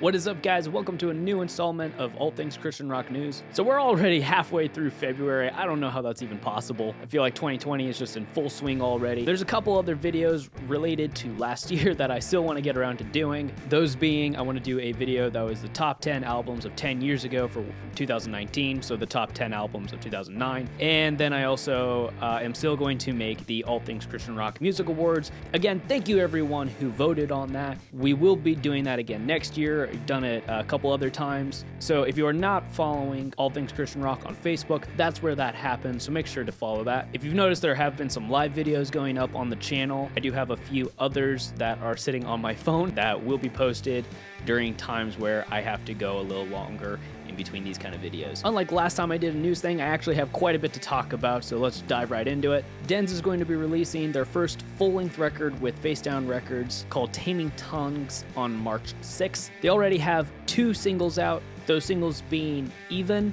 What is up, guys? Welcome to a new installment of All Things Christian Rock News. So we're already halfway through February. I don't know how that's even possible. I feel like 2020 is just in full swing already. There's a couple other videos related to last year that I still want to get around to doing. Those being, I want to do a video that was the top 10 albums of 10 years ago for 2019, so the top 10 albums of 2009. And then I also am still going to make the All Things Christian Rock Music Awards. Again, thank you everyone who voted on that. We will be doing that again next year. I've done it a couple other times. So if you are not following All Things Christian Rock on Facebook, that's where that happens. So make sure to follow that. If you've noticed, there have been some live videos going up on the channel. I do have a few others that are sitting on my phone that will be posted during times where I have to go a little longer in between these kind of videos. Unlike last time I did a news thing, I actually have quite a bit to talk about, so let's dive right into it. Dens is going to be releasing their first full-length record with Face Down Records called Taming Tongues on March 6th. They already have 2 singles out, those singles being Even,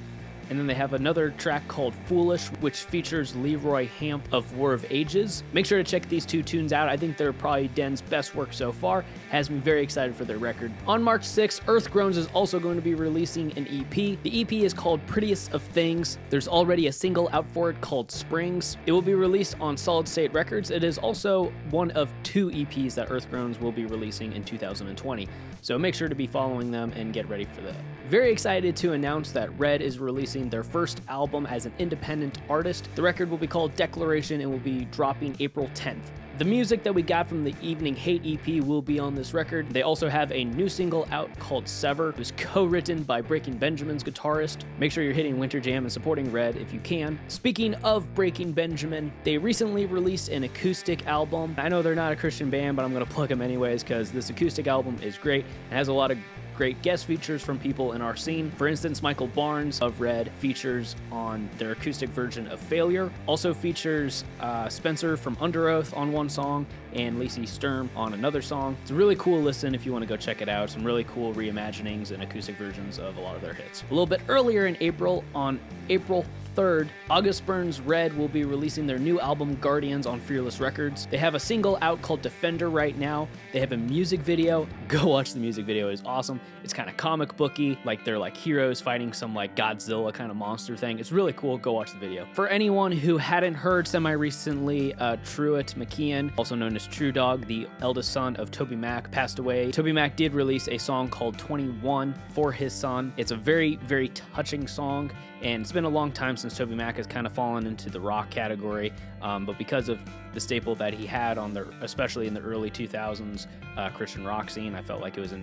and then they have another track called Foolish, which features Leroy Hamp of War of Ages. Make sure to check these 2 tunes out. I think they're probably Den's best work so far. Has me very excited for their record. On March 6th, Groans is also going to be releasing an EP. The EP is called Prettiest of Things. There's already a single out for it called Springs. It will be released on Solid State Records. It is also one of 2 EPs that Groans will be releasing in 2020. So make sure to be following them and get ready for that. Very excited to announce that Red is releasing their first album as an independent artist. The record will be called Declaration and will be dropping April 10th. The music that we got from the Evening Hate EP will be on this record. They also have a new single out called Sever. It was co-written by Breaking Benjamin's guitarist. Make sure you're hitting Winter Jam and supporting Red if you can. Speaking of Breaking Benjamin, they recently released an acoustic album. I know they're not a Christian band, but I'm going to plug them anyways because this acoustic album is great. It has a lot of great guest features from people in our scene. For instance, Michael Barnes of Red features on their acoustic version of Failure. Also features Spencer from Under Oath on one song and Lacey Sturm on another song. It's a really cool listen if you want to go check it out. Some really cool reimaginings and acoustic versions of a lot of their hits. A little bit earlier in April, on April 3rd, August Burns Red will be releasing their new album Guardians on Fearless Records. They have a single out called Defender right now. They have a music video. Go watch the music video. It's awesome. It's kind of comic booky, like they're like heroes fighting some like Godzilla kind of monster thing. It's really cool. Go watch the video. For anyone who hadn't heard, semi-recently, Truett McKeon, also known as True Dog, the eldest son of TobyMac, passed away. TobyMac did release a song called 21 for his son. It's a very, very touching song, and it's been a long time since TobyMac has kind of fallen into the rock category, but because of the staple that he had on the, especially in the early 2000s Christian rock scene, I felt like it was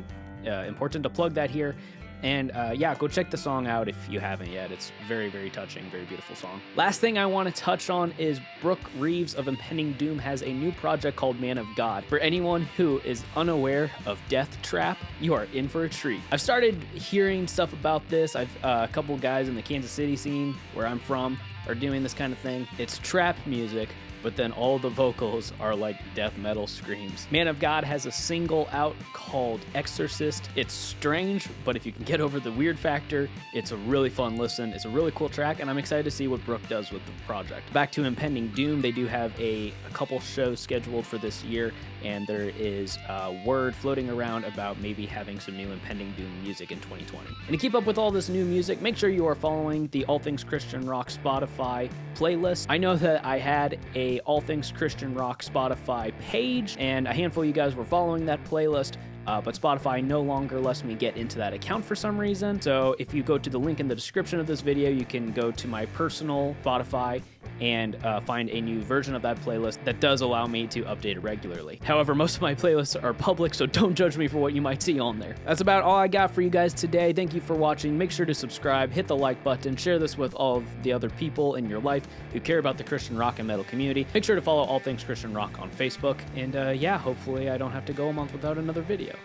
important to plug that here. And yeah, go check the song out if you haven't yet. It's very, very touching, very beautiful song. Last thing I want to touch on is Brooke Reeves of Impending Doom has a new project called Man of God. For anyone who is unaware of Death Trap, you are in for a treat. I've started hearing stuff about this. I've a couple guys in the Kansas City scene where I'm from are doing this kind of thing. It's trap music, but then all the vocals are like death metal screams. Man of God has a single out called Exorcist. It's strange, but if you can get over the weird factor, it's a really fun listen. It's a really cool track, and I'm excited to see what Brooke does with the project. Back to Impending Doom, they do have a couple shows scheduled for this year, and there is word floating around about maybe having some new Impending Doom music in 2020. And to keep up with all this new music, make sure you are following the All Things Christian Rock Spotify playlist. I know that I had a All Things Christian Rock Spotify page, and a handful of you guys were following that playlist, but Spotify no longer lets me get into that account for some reason. So if you go to the link in the description of this video, you can go to my personal Spotify and find a new version of that playlist that does allow me to update it regularly. However, most of my playlists are public, so don't judge me for what you might see on there. That's about all I got for you guys today. Thank you for watching. Make sure to subscribe, hit the like button, share this with all of the other people in your life who care about the Christian rock and metal community. Make sure to follow All Things Christian Rock on Facebook, and yeah, hopefully I don't have to go a month without another video.